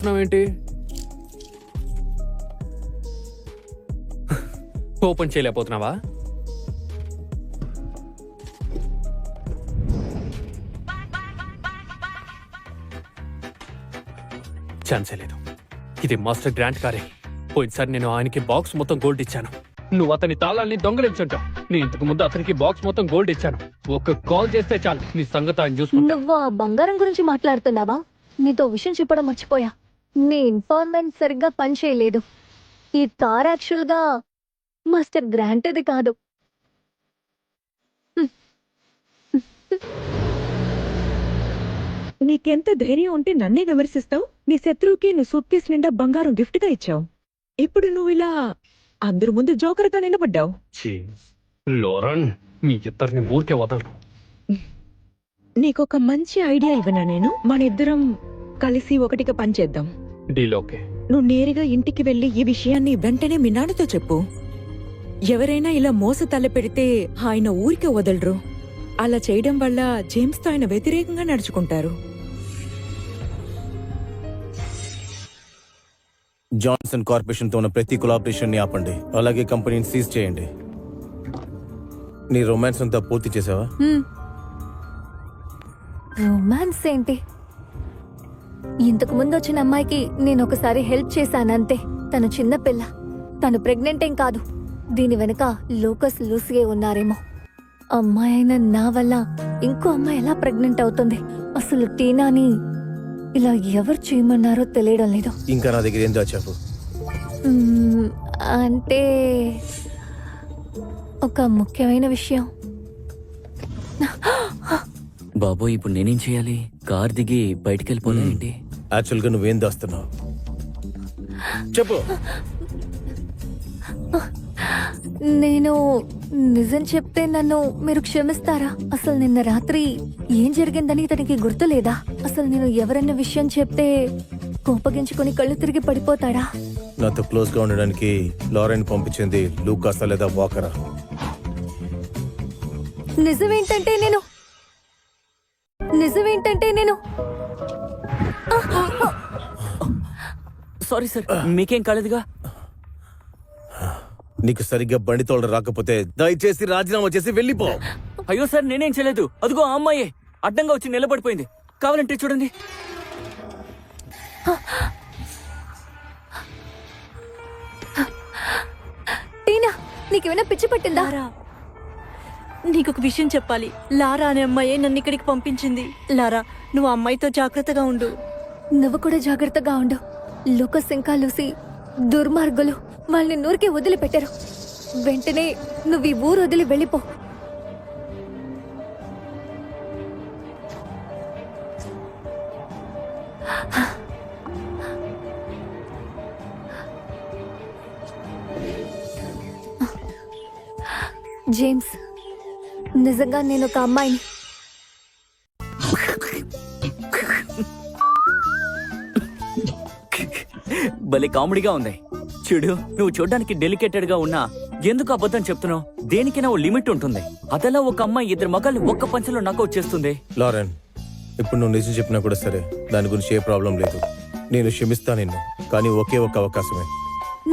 ఏంటి ఓపెన్ చేయలేకపోతున్నావా? ఛాన్సే లేదు. ఇది మాస్టర్ గ్రాంట్ కారే. పోయినసారి నేను ఆయనకి బాక్స్ మొత్తం గోల్డ్ ఇచ్చాను. నువ్వు అతని తాళాల్ని దొంగలించుంటావు. నేను ఇంతకు ముందు అతనికి బాక్స్ మొత్తం గోల్డ్ ఇచ్చాను. ఒక కాల్ చేస్తే చాలు, నీ సంగతి ఆయన చూసుకుంటా. నువ్వు ఆ బంగారం గురించి మాట్లాడుతున్నావా? నీతో విషయం చెప్పడం మర్చిపోయా. నీ ఇన్ఫార్మెంట్ సరిగ్గా పనిచేయలేదు. ఈ కార్ యాక్చువల్ గా మాస్టర్ గ్రాంట్ అది కాదు. నీకెంత ధైర్యం ఉంటే నన్నే విమర్శిస్తావు? నీ శత్రువుకి నువ్వు సూట్ కేసు నిండా బంగారం గిఫ్ట్ గా ఇచ్చావు. ఇప్పుడు నువ్వు ఇలా అందరి ముందు జోకర్గా నిలబడ్డావు. లోరన్, మీ ఇద్దరిని ఊరికే వదలరు. నీకొక మంచి ఐడియా ఇవ్వనా నేను? మన ఇద్దరం కలిసి ఒకటిగా పనిచేద్దాం. Deal okay. నువ్వు నేరుగా ఇంటికి వెళ్లి ఈ విషయాన్ని వెంటనే మీ నాన్నతో చెప్పు. ఎవరైనా ఇలా మోస తలపెడితే ఆయన ఊరికే వదలరు. అలా చేయడం వల్ల జేమ్స్ తో ఆయన వ్యతిరేకంగా నడుచుకుంటారు. జాన్సన్ కార్పొరేషన్ తో ఉన్న ప్రతి కొలాబరేషన్ ని ఆపండి. అలాగే కంపెనీని సీజ్ చేయండి. నీ రొమాన్స్ అంతా పూర్తి చేసావా? రొమాన్స్ ఏంటి? ఇంతకు ముందు వచ్చిన అమ్మాయికి నేను ఒకసారి హెల్ప్ చేశానంతే. తను చిన్న పిల్ల, తను ప్రెగ్నెంట్ ఏం కాదు. దీని వెనుక లూకస్ లూసియే ఉన్నారేమో. అమ్మాయి అయిన నా వల్ల ఇంకో అమ్మాయి ఎలా ప్రెగ్నెంట్ అవుతుంది? అసలు టీనాని ఇలా ఎవరు చేయమన్నారో తెలియడం లేదు. ఇంకా నా దగ్గర ఏం దాచావు? అంటే ఒక ముఖ్యమైన విషయం. బాబోయ్, ఇప్పుడు నేనేం చేయాలి? కార్ దిగి బయటికి వెళ్ళిపోలేంటి? యాక్చువల్ గా నువ్వేం దాస్తున్నావు చెప్పు. నేను నిజం చెప్తే నన్ను మీరు క్షమిస్తారా? అసలు నిన్న రాత్రి ఏం జరిగిందని తనకి గుర్తులేదా? అసలు నేను ఎవరన్న విషయం చెప్తే కోపగించుకొని కళ్ళు తిరిగి పడిపోతాడా? నాతో క్లోజ్ గా ఉండడానికి లారెన్ పంపించింది లూకాసా లేదా వాకరా? నిజమేంటంటే నేను సారీ సార్, మీకేం కాలేదుగా? నీకు సరిగ్గా బండి తోలడం రాకపోతే దయచేసి రాజీనామా చేసి వెళ్ళిపో. అయ్యో సార్, నేనేం చేయలేదు. అదిగో ఆ అమ్మాయే అడ్డంగా వచ్చి నిలబడిపోయింది. కావాలంటే చూడండి. టీనా, నీకేమైనా పిచ్చి పట్టిందా? నీకొక విషయం చెప్పాలి. లారా అనే అమ్మాయే నన్ను ఇక్కడికి పంపించింది. లారా, నువ్వు అమ్మాయితో జాగ్రత్తగా ఉండు. నువ్వు కూడా జాగ్రత్తగా ఉండు. లూకస్ ఇంకా లూసి దుర్మార్గులు. వాళ్ళని నూరికే వదిలిపెట్టారు. వెంటనే నువ్వు ఈ ఊరు వదిలి వెళ్ళిపో. జేమ్స్, నిజంగా నేను ఒక అమ్మాయిని. భలే కామెడీగా ఉంది. చూడు, నువ్వు చూడడానికి డెలికేటెడ్ గా ఉన్నా ఎందుకు అబద్ధం చెప్తున్నావు? దేనికైనా ఓ లిమిట్ ఉంటుంది. అదలా ఒక అమ్మాయి ఇద్దరు మగాల్ని ఒక్క పంచలో నాకౌట్ చేస్తుంది. లారెన్, ఇప్పుడు నువ్వు నిజం చెప్పినా కూడా సరే, దాని గురించి ఏ ప్రాబ్లం లేదు. నేను క్షమిస్తా నిన్ను, కానీ ఒకే ఒక అవకాశమే.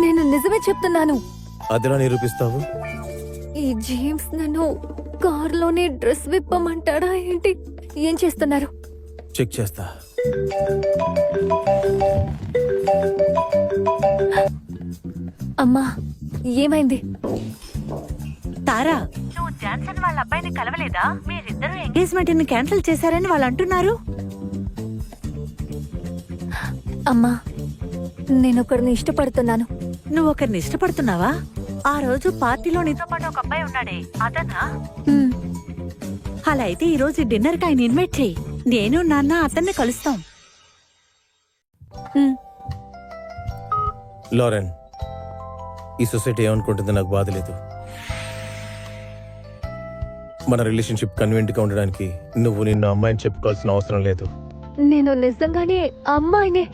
నేను నిజమే చెప్తున్నాను. అదిలా నిరూపిస్తావు? ఈ జేమ్స్ నన్ను కారులోనే డ్రెస్ విప్పమంటాడా ఏంటి? ఏం చేస్తున్నారు? చెక్ చేస్తా. అమ్మా, ఏమైంది? తారా, నువ్వు జాన్సన్ వాళ్ళ అబ్బాయిని కలవలేదా? మీరిద్దరూ ఎంగేజ్మెంట్ ని క్యాన్సిల్ చేశారని వాళ్ళు అంటున్నారు. అమ్మా, నేను ఒకరిని ఇష్టపడుతున్నాను. నువ్వు ఒకరిని ఇష్టపడుతున్నావా? ఆ రోజు పార్టీలో నీతో పాటు ఒక అబ్బాయి ఉన్నాడే, అతనా? హ్మ్, అలా అయితే ఈ రోజు డిన్నర్ కి ఆయన ఇన్వైట్ చేయి. నేను నాన్న అతన్ని కలుస్తాం. హ్మ్. లారెన్, ఈ సొసైటీ ఏమనుకుంటుందో నాకు బాధ లేదు. మన రిలేషన్షిప్ కన్వీనెంట్ గా ఉండడానికి నువ్వు నిన్ను అమ్మాయిని చెప్పుకోవాల్సిన అవసరం లేదు. నేను నిజంగానే అమ్మాయినే.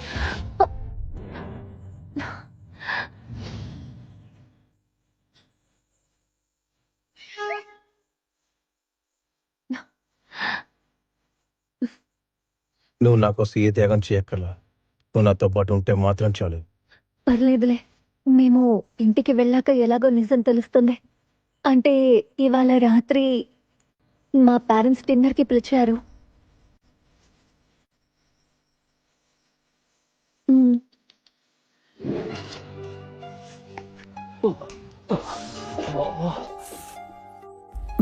నువ్వు నా కోసం ఏ త్యాగం చేయక్కర్లా. నువ్వు నాతో పాటు ఉంటే మాత్రం చాలు. పర్లేదులే, మేము ఇంటికి వెళ్ళాక ఎలాగో నిజం తెలుస్తుంది. అంటే ఇవాళ రాత్రి మా పేరెంట్స్ డిన్నర్కి పిలిచారు. మ్,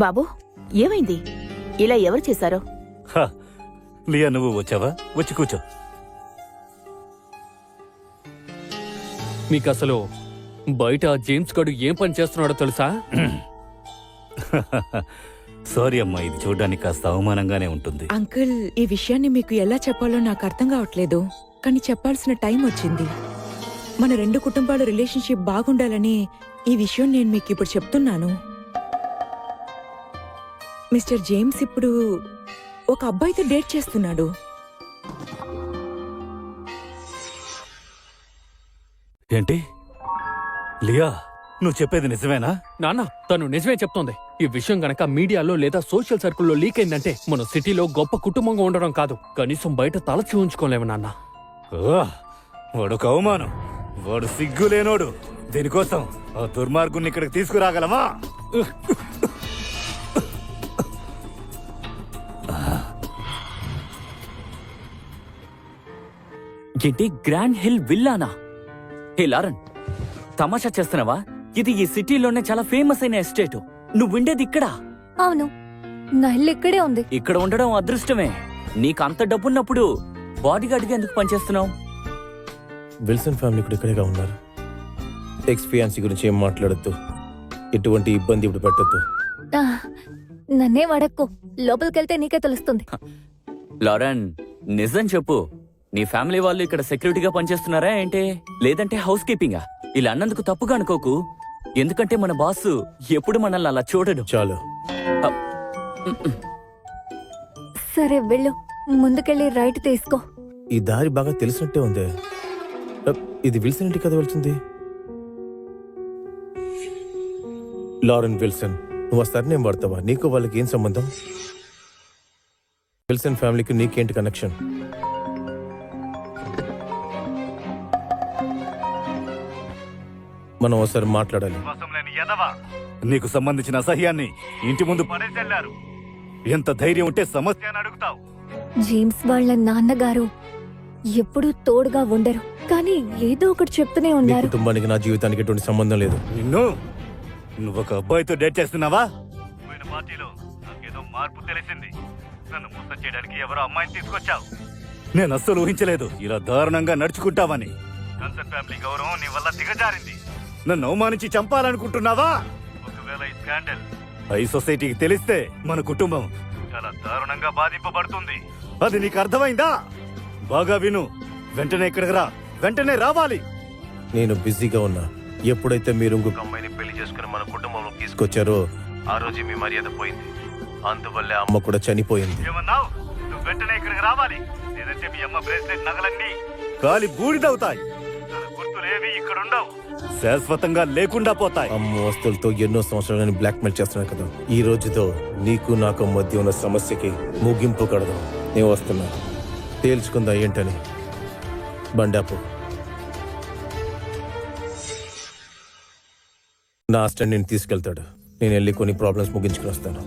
బాబు ఏమైంది? ఇలా ఎవరు చేశారో? హ, లియా నువ్వు వచ్చావా? వచ్చి కూర్చో. మీకు అసలు బయట ఆ జేమ్స్ గడు ఏం పని చేస్తున్నాడో తెలుసా? సారీ అమ్మా, ఇది చూడడానికి కాస్త అవమానంగానే ఉంటుంది. అంకుల్, ఈ విషయాన్ని మీకు ఎలా చెప్పాలో నాకు అర్థం కావట్లేదు, కానీ చెప్పాల్సిన టైం వచ్చింది. మన రెండు కుటుంబాల రిలేషన్షిప్ బాగుండాలని ఈ విషయం నేను మీకు ఇప్పుడు చెప్తున్నాను. మిస్టర్ జేమ్స్ ఇప్పుడు ఒక అబ్బాయితో డేట్ చేస్తున్నాడు. ఏంటి లియా, నువ్వు చెప్పేది నిజమేనా? నాన్న, తను నిజమే చెప్తోంది. ఈ విషయం గనక మీడియాలో లేదా సోషల్ సర్కిల్లో లీక్ అయిందంటే మన సిటీలో గొప్ప కుటుంబంగా ఉండడం కాదు, కనీసం బయట తలచి ఉంచుకోలేము నాన్న. ఓ, వాడొక అవమానం, వాడు సిగ్గులేనోడు. దీనికోసం ఆ దుర్మార్గుణ్ణి ఇక్కడికి తీసుకురాగలమా? ఏంటి, గ్రాండ్ హిల్ విల్లానా? హే లారన్, తమాషా చేస్తున్నావా? ఇది ఈ సిటీలోనే చాలా ఫేమస్ అయిన ఎస్టేట్. నువ్వు ఉండేది ఇక్కడ? అవును, నా ఇల్లు ఇక్కడే ఉంది. ఇక్కడ ఉండడం అదృష్టమే. నీకు అంత డబ్బున్నప్పుడు బాడీగార్డ్గా ఎందుకు పనిచేస్తున్నావు? విల్సన్ ఫ్యామిలీ కూడా ఇక్కడేగా ఉన్నారు. ఎక్స్పీరియన్స్ గురించి ఏం మాట్లాడద్దు, ఎటువంటి ఇబ్బంది ఇప్పుడు పెట్టద్దు. ఆ, నన్నేం అడక్కు, లోపలికెళ్తే నీకే తెలుస్తుంది. లారన్, నిజం చెప్పు, నీ ఫ్యామిలీ వాళ్ళు ఇక్కడ సెక్యూరిటీగా పనిచేస్తున్నారా ఏంటి? లేదంటే హౌస్ కీపింగా? ఇలా అన్నందుకు తప్పుగా అనుకోకు, ఎందుకంటే మన బాస్ ఎప్పుడు మనల్ని అలా చూడడు. చాలు. సరే వెళ్ళు, ముందుకెళ్ళి రైట్ తీసుకో. ఈ దారి బాగా తెలిసినట్టే ఉంది. ఇది విల్సన్ ఇంటి కదా వెళ్తుంది. లారెన్ విల్సన్, నువ్వు ఆ సర్నేం వాడతావా? నీకు వాళ్ళకి ఏం సంబంధం? విల్సన్ ఫ్యామిలీకి నీకేంటి కనెక్షన్? మనం ఒకసారి మాట్లాడాలి. నీకు సంబంధించిన అసహ్యాన్ని ఇంటి ముందు పడేసెళ్లారు. ఎంత ధైర్యం ఉంటే సమస్య అని అడుగుతావు? జేమ్స్ వాళ్ళ నాన్నగారు ఎప్పుడూ తోడుగా ఉండరు, కానీ ఏదో ఒకటి చెప్తూనే నీ ఉన్నారు. కుటుంబానికి నా జీవితానికి ఎటువంటి సంబంధం లేదు. నువ్వు ఒక అబ్బాయితో డేట్ చేస్తున్నావా? పోయిన పార్టీలో నాకేదో మార్పు తెలిసింది. నన్ను మోసం చేయడానికి ఎవరో అమ్మాయిని తీసుకొచ్చావు. నేను అస్సలు ఊహించలేదు ఇలా దారుణంగా నడుచుకుంటావని. కన్సర్న్ ఫ్యామిలీ గౌరవం నీ వల్ల దిగజారింది. నన్ను అవమానించి చంపాలనుకుంటున్నావా? ఒకవేళ ఈ స్కాండల్ హై సొసైటీకి తెలిస్తే మన కుటుంబం చాలా దారుణంగా బాధింపబడుతుంది. అది నీకు అర్థమైందా? బాగా విను, వెంటనే ఇక్కడికి రా, వెంటనే రావాలి. నేను బిజీగా ఉన్నా. ఎప్పుడైతే మీరు ఇంకొక అమ్మాయిని పెళ్లి చేసుకుని మన కుటుంబంలో తీసుకొచ్చారో ఆ రోజు మీ మర్యాద పోయింది. అందువల్లే అమ్మ కూడా చనిపోయింది. ఏమన్నావు? నువ్వు వెంటనే ఇక్కడికి రావాలి, లేదంటే మీ అమ్మ బ్రేస్లెట్ నగలన్నీ కాలి బూడిదవుతాయి. తన గుర్తులేవి ఇక్కడ ఉండవు, శాశ్వతంగా లేకుండా పోతాయి. అమ్మ వస్తువులతో ఎన్నో సంవత్సరాలని బ్లాక్మెయిల్ చేస్తున్నాను కదా. ఈ రోజుతో నీకు నాకు మధ్య ఉన్న సమస్యకి ముగింపు కడదాం. నేను వస్తున్నా, తేల్చుకుందా ఏంటని. బండాపు, నా అసిస్టెంట్ నేను తీసుకెళ్తాడు. నేను వెళ్ళి కొన్ని ప్రాబ్లమ్స్ ముగించుకుని వస్తాను.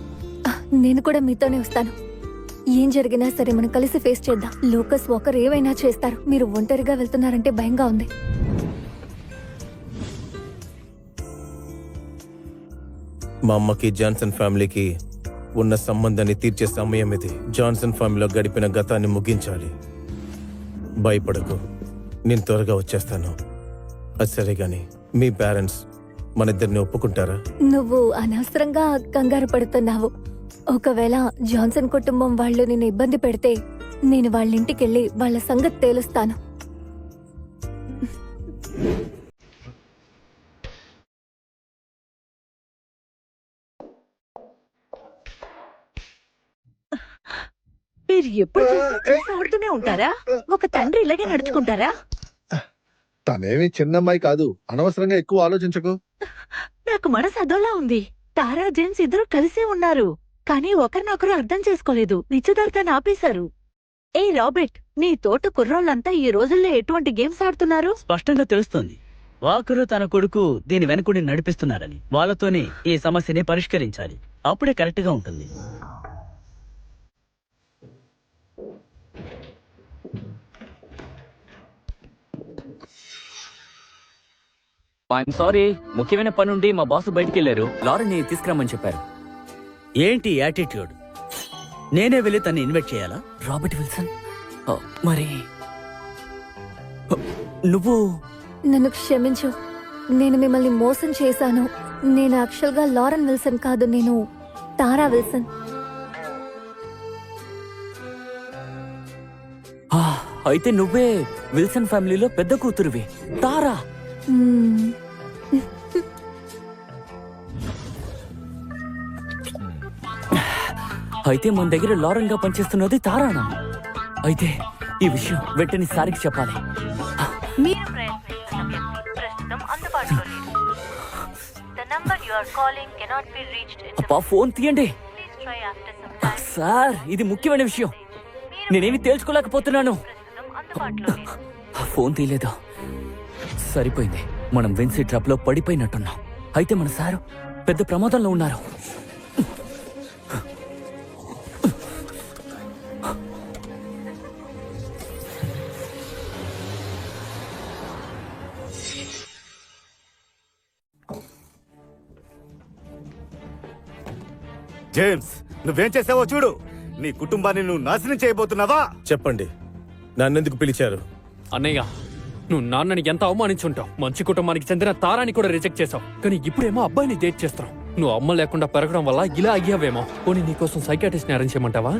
నేను కూడా మీతోనే వస్తాను. ఏం జరిగినా సరే మనం కలిసి ఫేస్ చేద్దాం. లోకస్ వాకర్ ఏవైనా చేస్తారు. మీరు ఒంటరిగా వెళ్తున్నారంటే భయంగా ఉంది. మా అమ్మకి జాన్సన్ ఫ్యామిలీకి ఉన్న సంబంధాన్ని తీర్చే సమయం ఇది. జాన్సన్ ఫ్యామిలీలో గడిపిన గతాన్ని ముగించాలి. భయపడకు, నేను త్వరగా వచ్చేస్తాను. అది సరే గాని మీ పేరెంట్స్ మన ఇద్దరిని ఒప్పుకుంటారా? నువ్వు అనవసరంగా కంగారు పడుతున్నావు. ఒకవేళ జాన్సన్ కుటుంబం వాళ్ళు నిన్ను ఇబ్బంది పెడితే నేను వాళ్ళ ఇంటికెళ్ళి వాళ్ళ సంగతి తేలుస్తాను. మీరు ఎప్పుడు ఆడుతూనే ఉంటారా? ఒక తండ్రి ఇలాగే నడుచుకుంటారా? తనేమి చిన్నమ్మాయి కాదు, అనవసరంగా ఎక్కువ ఆలోచించకు. నాకు మనసు అదోలా ఉంది. తారా జేమ్స్ ఇద్దరు కలిసే ఉన్నారు, కానీ ఒకరినొకరు అర్థం చేసుకోలేదు. నిశ్చితార్థాన్ని ఆపేశారు. ఏ రాబర్ట్, నీ తోట కుర్రోళ్ళంతా ఈ రోజుల్లో ఎటువంటి గేమ్స్ ఆడుతున్నారు? స్పష్టంగా తెలుస్తోంది వాకరు తన కొడుకు దీని వెనుకుని నడిపిస్తున్నారని. వాళ్ళతోనే ఈ సమస్యని పరిష్కరించాలి. అప్పుడే కరెక్ట్ గా ఉంటుంది. ఐఎమ్ సారీ, ముఖ్యమైన పనుండి మా బాస్ బయటికి వెళ్ళారు. లారెన్ తీసుకురమ్మని చెప్పారు. ఏంటి యాటిట్యూడ్? నేనే వెళ్ళి తన్ని ఇన్వైట్ చేయాలా? రాబర్ట్ విల్సన్ మరి నువ్వు నన్ను క్షమించు, నేను మిమ్మల్ని మోసం చేశాను. నేను యాక్చువల్గా లారెన్ విల్సన్ కాదు, నేను తారా విల్సన్. అయితే నువ్వే విల్సన్ ఫ్యామిలీలో పెద్ద కూతురువి, తారా. మ్మ్. అయితే మన దగ్గర లారెన్ గా పనిచేస్తున్నది తారానా? అయితే ఈ విషయం వెంటనే సారికి చెప్పాలి. మీరు ప్రయత్నిస్తున్న వ్యక్తి ప్రస్తుతం అందుబాటులో లేదు. The number you are calling cannot be reached at the అబ్బా, ఫోన్ తీయండి. Please try after some time. Sir, ఇది ముఖ్యమైన విషయం. నేనేమి తేల్చుకోలేకపోతున్నాను. ప్రస్తుతం అందుబాటులో లేదు. ఫోన్ తీయలేదు. సరిపోయింది, మనం వెన్సీ ట్రాప్ లో పడిపోయినట్టున్నాం. అయితే మన సారు పెద్ద ప్రమాదంలో ఉన్నారు. జేమ్స్, నువ్వేం చేసావో చూడు. నీ కుటుంబాన్ని నువ్వు నాశనం చేయబోతున్నావా? చెప్పండి, నన్నెందుకు పిలిచారు? అన్నయ్య, నువ్వు నాన్నని ఎంత అవమానించుంటావు. మంచి కుటుంబానికి చెందిన తారాని కూడా రిజెక్ట్ చేసావు, కానీ ఇప్పుడేమో అబ్బాయిని డేట్ చేస్తున్నావు. నువ్వు అమ్మ లేకుండా పెరగడం వల్ల ఇలా అయ్యావేమో. పోనీ నీకోసం సైకాట్రిస్ట్ ని అరేంజ్ చేయమంటావా?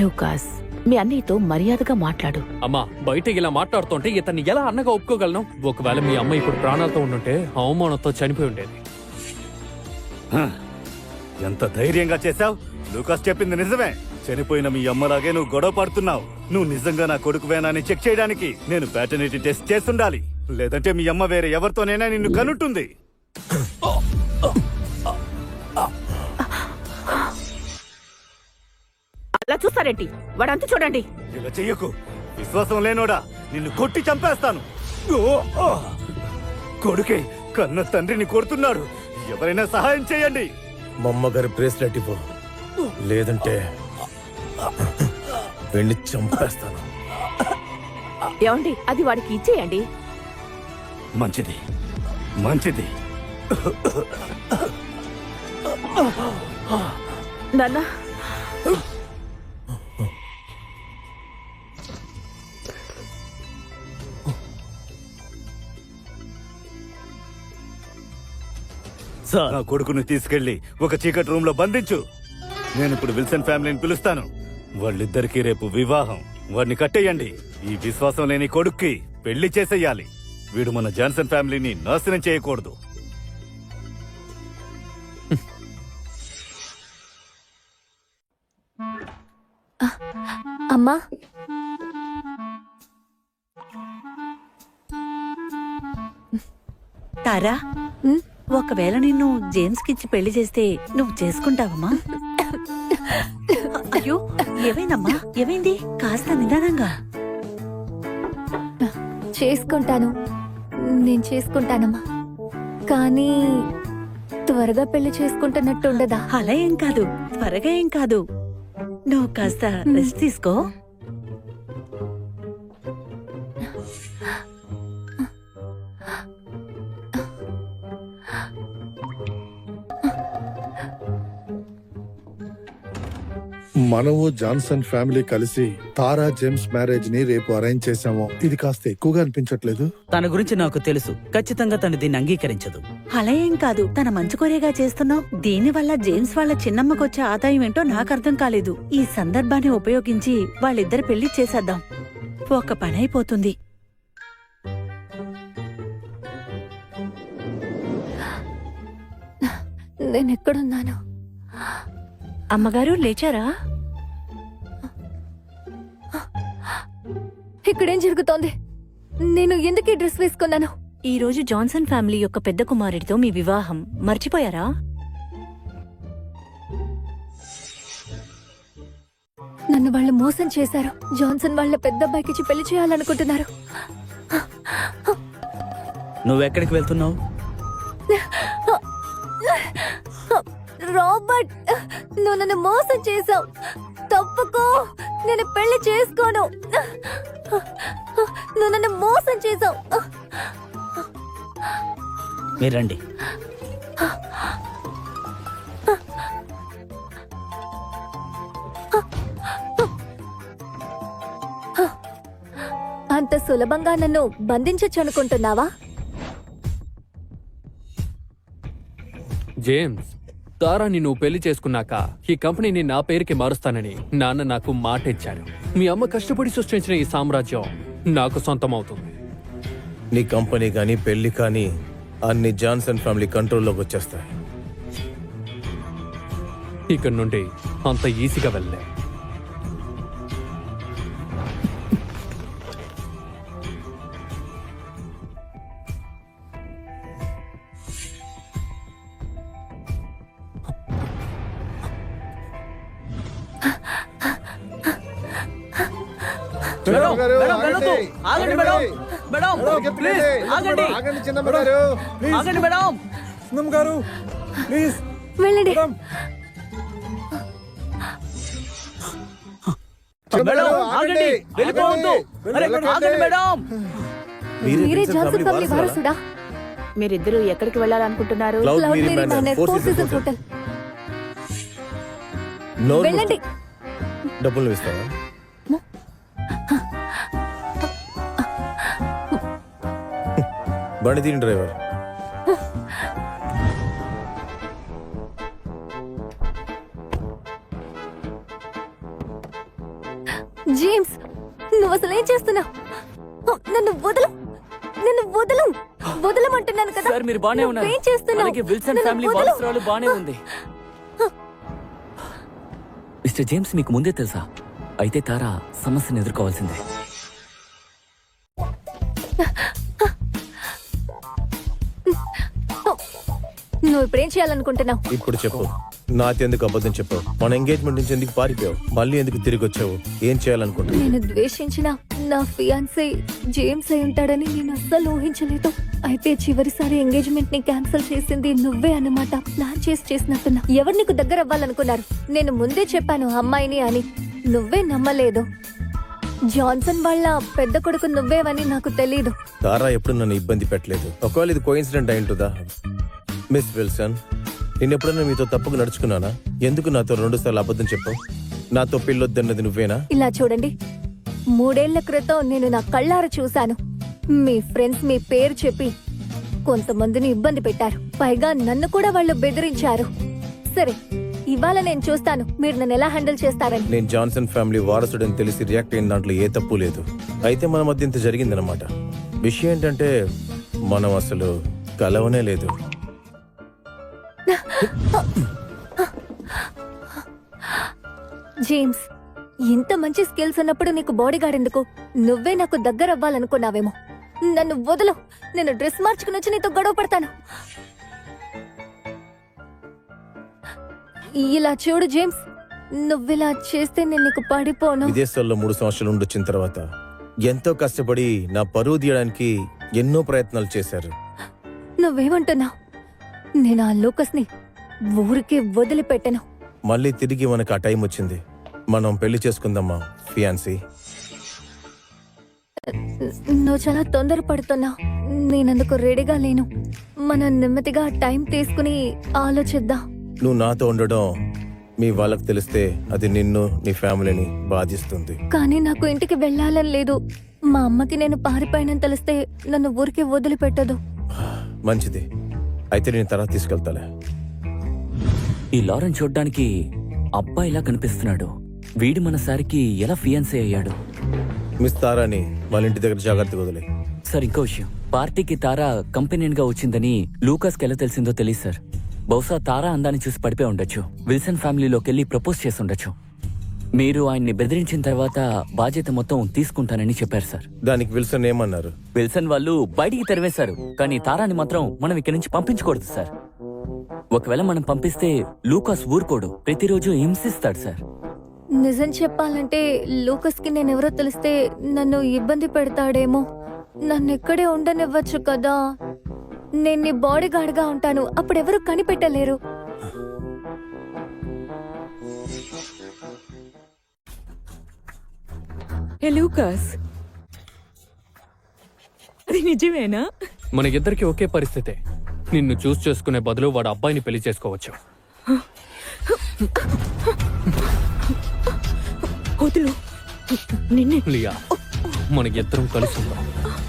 లూకాస్, మీ అన్నయ్యతో మర్యాదగా మాట్లాడు. అమ్మా, బయట ఇలా మాట్లాడుతుంటే ఇతన్ని ఎలా అన్నగా ఒప్పుకోగలను? ఒకవేళ మీ అమ్మ ఇప్పుడు ప్రాణాలతో ఉండుంటే అవమానంతో చనిపోయి ఉండేది. ఎంత ధైర్యంగా చేశావు? లూకాస్ చెప్పింది నిజమే. చనిపోయిన మీ అమ్మలాగే నువ్వు గొడవ పడుతున్నావు. నువ్వు నిజంగా నా కొడుకువేనా అని చెక్ చేయడానికి నేను ప్యాటర్నిటీ టెస్ట్ చేస్తుండాలి. లేదంటే మీ అమ్మ వేరే ఎవరితోనైనా నిన్ను కనుంటుంది. అలా చూస్తారేంటి? వాడంతా చూడండి. ఇలా చెయ్యకు, విశ్వాసం లేనోడా. నిన్ను కొట్టి చంపేస్తాను. ఓ! కొడుకే కన్న తండ్రిని కొడుతున్నాడు. ఎవరైనా సహాయం చేయండి. మా అమ్మగారి బ్రేస్లెట్ ఇవ్వు, లేదంటే వెళ్ళి చంపేస్తాను. ఏమండి, అది వాడికి ఇచ్చేయండి. మంచిది, మంచిది. నాన్న, సార్, నా కొడుకుని తీసుకెళ్లి ఒక చీకటి రూమ్ లో బంధించు. నేను ఇప్పుడు విల్సన్ ఫ్యామిలీని పిలుస్తాను. వాళ్ళిద్దరికీ రేపు వివాహం. వాడిని కట్టేయండి. ఈ విశ్వాసం లేని కొడుక్కి పెళ్లి చేసేయాలి. వీడు మన జాన్సన్ ఫ్యామిలీని నాశనం చేయకూడదు. అమ్మా, తారా, ఉమ్, ఒకవేళ నిన్ను జేమ్స్ కిచ్చి పెళ్లి చేస్తే నువ్వు చేసుకుంటావమ్మా? అయ్యో, ఏమైందమ్మా? ఏమైంది? కాస్త నిదానంగా. చేసుకుంటాను, నేను చేసుకుంటానమ్మా. కానీ త్వరగా పెళ్లి చేసుకుంటున్నట్టు ఉండదా? అలా ఏం కాదు, త్వరగా ఏం కాదు. నువ్వు కాస్త రెస్ట్ తీసుకో. మనము జాన్సన్ ఫ్యామిలీ కలిసి తారా జేమ్స్ మ్యారేజ్ ని రేపు అరేంజ్ చేసాము. ఇది కాస్త ఎక్కువగా అనిపించట్లేదు? తన గురించి నాకు తెలుసు. ఖచ్చితంగా తను దీన్ని అంగీకరించదు. అలా ఏం కాదు, తన మంచి కోరేగా చేస్తున్నావు. దీనివల్ల జేమ్స్ వాళ్ళ చిన్నమ్మకొచ్చే ఆదాయం ఏంటో నాకు అర్థం కాలేదు. ఈ సందర్భాన్ని ఉపయోగించి వాళ్ళిద్దరు పెళ్లి చేసేద్దాం. ఒక పని అయిపోతుంది. నేను ఎక్కడున్నాను? అమ్మగారు లేచారా? ఇక్కడేం జరుగుతోంది? నేను ఎందుకు ఈ డ్రెస్ వేసుకున్నాను? ఈ రోజు జాన్సన్ ఫ్యామిలీ యొక్క పెద్ద కుమారుడితో మీ వివాహం. మర్చిపోయారా? నన్ను వాళ్ళు మోసం చేశారు. జాన్సన్ వాళ్ళ పెద్ద అబ్బాయికి పెళ్లి చేయాలనుకుంటున్నారు. నువ్వెక్కడికి వెళ్తున్నావు? రాబర్ట్, నువ్వు నన్ను మోసం చేశావు. తప్పుకో, నేను పెళ్లి చేసుకోను. నువ్వు నన్ను మోసం చేశావు. మీరు రండి. అంత సులభంగా నన్ను బంధించొచ్చు అనుకుంటున్నావా? జేమ్స్, తారాని నువ్వు పెళ్లి చేసుకున్నాక ఈ కంపెనీని నా పేరుకి మారుస్తానని నాన్న నాకు మాట ఇచ్చారు. మీ అమ్మ కష్టపడి సృష్టించిన ఈ సామ్రాజ్యం నాకు సొంతమవుతుంది. నీ కంపెనీ కానీ పెళ్లి కానీ అన్ని జాన్సన్ ఫ్యామిలీ కంట్రోల్లోకి వచ్చేస్తాయి. ఇక్కడ నుండి అంత ఈజీగా వెళ్ళలే. మేడం, మేడం, వెళ్ళొద్దు. ఆగండి మేడం. మేడం, ప్లీజ్ ఆగండి. ఆగండి మేడం. వెళ్ళండి. మేడం, ఆగండి. వెళ్ళిపోవద్దు. అరే, ఆగండి మేడం. మీరే జాన్సన్ ఫ్యామిలీ వారసుడా? మీరిద్దరూ ఎక్కడికి వెళ్ళాలనుకుంటున్నారు? Cloud cloud Mary Mary manor, manor, four four seasons seasons hotel. Hotel. నోరు వెళ్ళండి. డబ్బులు ఇస్తావా? బండి తీని డ్రైవర్. జేమ్స్, నువ్వు అసలు ఏం చేస్తున్నావు? నన్ను వదలు, నన్ను వదలు, వదలమంటున్నాను కదా. సార్ మీరు బానే ఉన్నారు. నువ్వేం చేస్తున్నావు? అలాగే విల్సన్ నన్ను ఫ్యామిలీ వదలు. వారసురాలు బానే ఉంది. మిస్టర్ జేమ్స్, మీకు ముందే తెలుసా? అయితే తారా సమస్యను ఎదుర్కోవాల్సిందే. నువ్వు ఇప్పుడేం చేయాలనుకుంటున్నావు? ఇప్పుడు చెప్పు, నాకెందుకు అబద్ధం చెప్పావు? మన ఎంగేజ్మెంట్ నుంచి ఎందుకు పారిపోయావు? మళ్ళీ ఎందుకు తిరిగి వచ్చావు? ఏం చేయాలనుకుంటున్నావు? నేను ద్వేషించిన నా ఫియాన్సీ జేమ్స్ అయి ఉంటాడని నేను అస్సలు ఊహించలేదు. అయితే చివరిసారి ఎంగేజ్మెంట్ ని క్యాన్సిల్ చేసింది నువ్వే అన్నమాట. ప్లాన్ చేసినట్టున్నా. ఎవరు నీకు దగ్గర అవ్వాలనుకున్నారు? నేను ముందే చెప్పాను అమ్మాయిని అని. నువ్వే నమ్మలేదు. జాన్సన్ వాళ్ళ పెద్ద కొడుకు నువ్వేవని నాకు తెలీదు. తారా ఎప్పుడు నన్ను ఇబ్బంది పెట్టలేదు. ఒకవేళ ఇది కోఇన్సిడెంట్ అయి ఉంటుందా? మిస్ విల్సన్, నేను ఎప్పుడైనా మీతో తప్పుగా నడుచుకున్నానా? ఎందుకు నాతో 2 సార్లు అబద్ధం చెప్పావు? నాతో పెళ్ళొద్దన్నది నువ్వేనా? ఇలా చూడండి, 3 ఏళ్ల క్రితం నేను నా కళ్ళారా చూశాను. మీ ఫ్రెండ్స్ మీ పేరు చెప్పి కొంతమందిని ఇబ్బంది పెట్టారు. పైగా నన్ను కూడా వాళ్ళు బెదిరించారు. సరే, ఇవాళ నేను చూస్తాను మీరు నన్ను ఎలా హ్యాండిల్ చేస్తారని. నేను జాన్సన్ ఫ్యామిలీ వారసుడని తెలిసి రియాక్ట్ అయిన దాంట్లో ఏ తప్పు లేదు. అయితే మన మధ్య ఇంత జరిగిందనమాట. విషయం ఏంటంటే మనం అసలు కలవనే లేదు. జేమ్స్, ఇంత మంచి స్కిల్స్ ఉన్నప్పుడు నీకు బాడీ గార్డ్ ఎందుకు? నువ్వే నాకు దగ్గర అవ్వాలనుకున్నావేమో. నన్ను వదలు, నేను డ్రెస్ మార్చుకుని వచ్చి నీతో గొడవ పడతాను. ఇలా చూడు జేమ్స్, నువ్విలా చేస్తే నేను నీకు పడిపోను. విదేశాల్లో 3 సంవత్సరాలు ఉండొచ్చిన తర్వాత ఎంతో కష్టపడి నా పరువు తీయడానికి ఎన్నో ప్రయత్నాలు చేశారు. నువ్వేమంటున్నావు? నేను ఆ లూకస్ ని ఊరికే వదిలిపెట్టను. మళ్ళీ తిరిగి మనకు ఆ టైం వచ్చింది. మనం పెళ్లి చేసుకుందామా ఫియాన్సీ? నువ్వు చాలా తొందరపడుతున్నావు. నేనందుకు రెడీగా లేను. మనం నెమ్మదిగా టైం తీసుకుని ఆలోచిద్దాం. నువ్వు నాతో ఉండడం మీ వాళ్ళకి తెలిస్తే అది నిన్ను, నీ ఫ్యామిలీని బాధిస్తుంది. కానీ నాకు ఇంటికి వెళ్ళాలని లేదు. మా అమ్మకి నేను పారిపోయానని తెలిస్తే నన్ను ఊరికే వదిలిపెట్టదు. మంచిది, అయితే నేను తర్వాత తీసుకెళ్తాలే. ఈ లారెన్ చూడ్డానికి అబ్బాయిలా కనిపిస్తున్నాడు. వీడి మన సారికి ఎలా ఫియాన్సీ అయ్యాడు? మిస్ తారాని వాళ్ళ ఇంటి దగ్గర జాగ్రత్తగా వదిలే. సార్, ఇంకో విషయం, పార్టీకి తారా కంపెనీన్ గా వచ్చిందని లూకాస్కి ఎలా తెలిసిందో తెలియదు సార్. బహుశా తారా అందాన్ని చూసి పడిపోయి ఉండొచ్చు. విల్సన్ ఫ్యామిలీలోకి వెళ్ళి ప్రపోజ్ చేసి ఉండొచ్చు. మీరు ఆయన్ని బెదిరించిన తర్వాత బాధ్యత మొత్తం తీసుకుంటానని చెప్పారు సార్. దానికి విల్సన్ ఏమన్నారు? విల్సన్ వాళ్ళు బయటికి తెరవేశారు, కానీ తారాని మాత్రం మనం ఇక్కడి నుంచి పంపించకూడదు సార్. ఒకవేళ మనం పంపిస్తే లూకాస్ ఊరుకోడు, ప్రతిరోజు హింసిస్తాడు సార్. నిజం చెప్పాలంటే లూకస్కి నేనెవరో తెలిస్తే నన్ను ఇబ్బంది పెడతాడేమో. నన్ను ఇక్కడే ఉండనివ్వచ్చు కదా. నేను నీ బాడీ గార్డ్గా ఉంటాను, అప్పుడెవరు కనిపెట్టలేరు. ఏ లూకాస్, అది నిజమేనా? మనకిద్దరికి ఒకే పరిస్థితే. నిన్ను చూస్ చేసుకునే బదులు వాడు అబ్బాయిని పెళ్లి చేసుకోవచ్చు. వదులు నిన్నే. లియా, మనకిద్దరం కలిసి ఉందాం.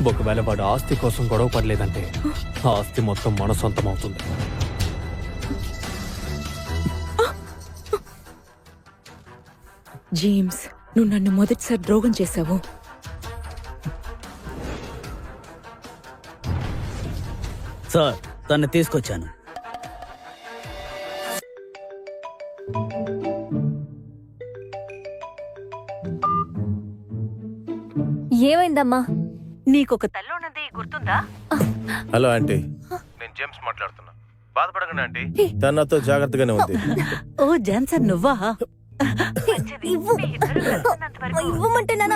ఒకవేళ వాడు ఆస్తి కోసం గొడవ పడలేదంటే ఆ ఆస్తి మొత్తం మన సొంతం అవుతుంది. జేమ్స్, నువ్వు నన్ను మొదటిసారి ద్రోహం చేశావు. సార్, తన్ని తీసుకొచ్చాను. ఏమైందమ్మా? నీకొక తల్లున్నది గుర్తుందా? హలో ఆంటీ, నేను జేమ్స్ మాట్లాడుతున్నా. బాధపడకండి ఆంటీ, తన నాతో జాగ్రత్తగానే ఉంది. ఓ జాన్సన్, నువ్వా? ఇవ్వు. ఇవ్వమంటే నాన్న.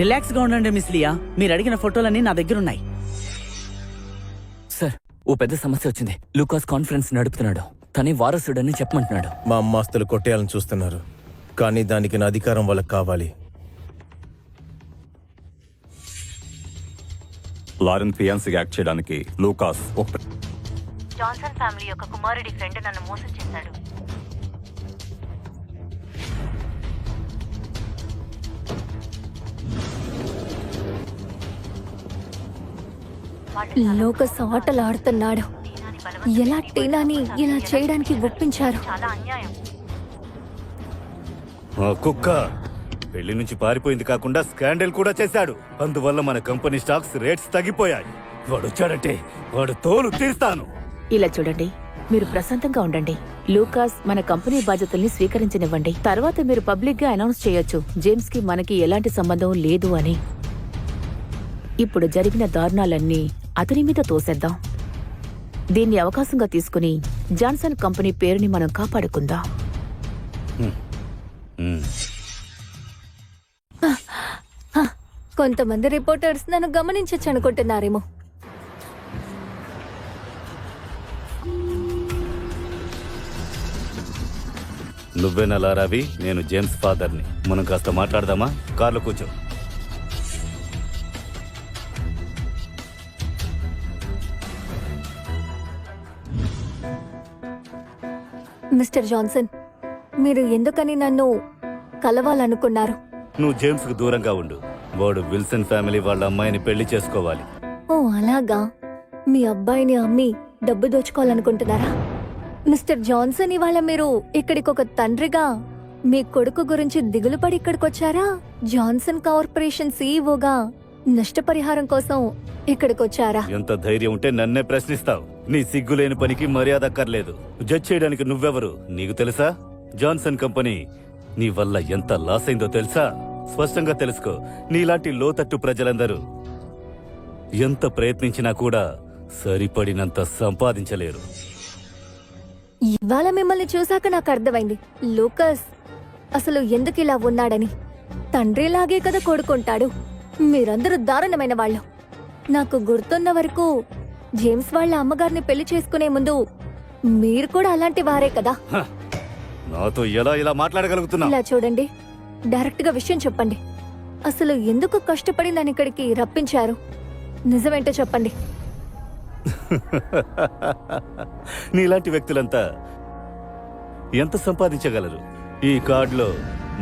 రిలాక్స్ గా ఉండండి మిస్ లియా. మీరు అడిగిన ఫోటోలన్నీ నా దగ్గర ఉన్నాయి. సార్, ఓ పెద్ద సమస్య వచ్చింది. లూకాస్ కాన్ఫరెన్స్ నడుపుతున్నాడు. తనే వారసుడని చెప్పమంటున్నాడు. మా అమ్మాస్తులు కొట్టేయాలని చూస్తున్నారు, కానీ దానికి నా అధికారం వాళ్ళకి కావాలి. లారెన్ ఫియాన్సీగా యాక్ట్ చేయడానికి లూకాస్ జాన్సన్ ఫ్యామిలీ యొక్క కుమారుడి ఫ్రెండ్ నన్ను మోసం చేశాడు. లూకస్ ఆటలు ఆడుతున్నాడు. ఎలా టీనాని ఇలా చేయడానికి ఒప్పించారు? చాలా అన్యాయం. ఆ కుక్క పెళ్లి నుంచి పారిపోయింది కాకుండా స్కాండల్ కూడా చేశాడు. అందువల్ల మన కంపెనీ స్టాక్స్ రేట్స్ తగ్గిపోయాయి. వాడు వచ్చాడంటే వాడు తోలు తీస్తాను. ఇలా చూడండి, మీరు ప్రశాంతంగా ఉండండి. లూకాస్ మన కంపెనీ బాధ్యతల్ని స్వీకరించనివ్వండి. తర్వాత మీరు పబ్లిక్ గా అనౌన్స్ చేయొచ్చు జేమ్స్ కి మనకి ఎలాంటి సంబంధం లేదు అని. ఇప్పుడు జరిగిన దారుణాలన్నీ అతని మీద తోసేద్దాం. దీన్ని అవకాశంగా తీసుకుని జాన్సన్ కంపెనీ పేరుని మనం కాపాడుకుందాం. కొంతమంది రిపోర్టర్స్ నన్ను గమనించచ్చు అనుకుంటున్నారేమో. నువ్వేనా లారావి? నేను జేమ్స్ ఫాదర్ని. మనం కాస్త మాట్లాడదామా? కార్లో కూర్చో. మిస్టర్ జాన్సన్, మీరు ఎందుకని నన్ను కలవాలనుకున్నారు? నువ్వు జేమ్స్ కు దూరంగా ఉండు. వాడు విల్సన్ ఫ్యామిలీ వాళ్ళ అమ్మాయిని పెళ్లి చేసుకోవాలి. ఓ అలాగా? మీ అబ్బాయిని అమ్మి డబ్బు దోచుకోవాలనుకుంటున్నారా? మిస్టర్ జాన్సన్, ఇవాళ మీరు ఇక్కడికి ఒక తండ్రిగా మీ కొడుకు గురించి దిగులు పడి ఇక్కడికొచ్చారా? జాన్సన్ కార్పొరేషన్ సీఈఓగా నష్టపరిహారం కోసం ఇక్కడికొచ్చారా? ఎంత ధైర్యం ఉంటే నన్నే ప్రశ్నిస్తావు? నీ సిగ్గులేని పనికి మర్యాద అక్కర్లేదు. జడ్జ్ చేయడానికి నువ్వెవరు నీకు తెలుసా? జాన్సన్ కంపెనీ నీ వల్ల ఎంత లాస్ అయిందో తెలుసా? స్పష్టంగా తెలుసుకో. నీలాంటి లోతట్టు ప్రజలందరూ ఎంత ప్రయత్నించినా కూడా సరిపడినంత సంపాదించలేరు. ఇవాళ మిమ్మల్ని చూశాక నాకు అర్థమైంది లూకస్ అసలు ఎందుకు ఇలా ఉన్నాడని. తండ్రిలాగే కదా కొడుకుంటాడు. మీరందరూ దారుణమైన వాళ్ళు. నాకు గుర్తున్న వరకు జేమ్స్ వాళ్ళ అమ్మగారిని పెళ్లి చేసుకునే ముందు మీరు కూడా అలాంటి వారే కదా. నాతో ఎలా ఇలా మాట్లాడగలుగుతున్నా? ఇలా చూడండి, డైరెక్ట్ గా విషయం చెప్పండి. అసలు ఎందుకు కష్టపడి నన్ను ఇక్కడికి రప్పించారు? నిజమేంటో చెప్పండి. నీలాంటి వ్యక్తులంతా ఎంత సంపాదించగలరు? ఈ కార్డులో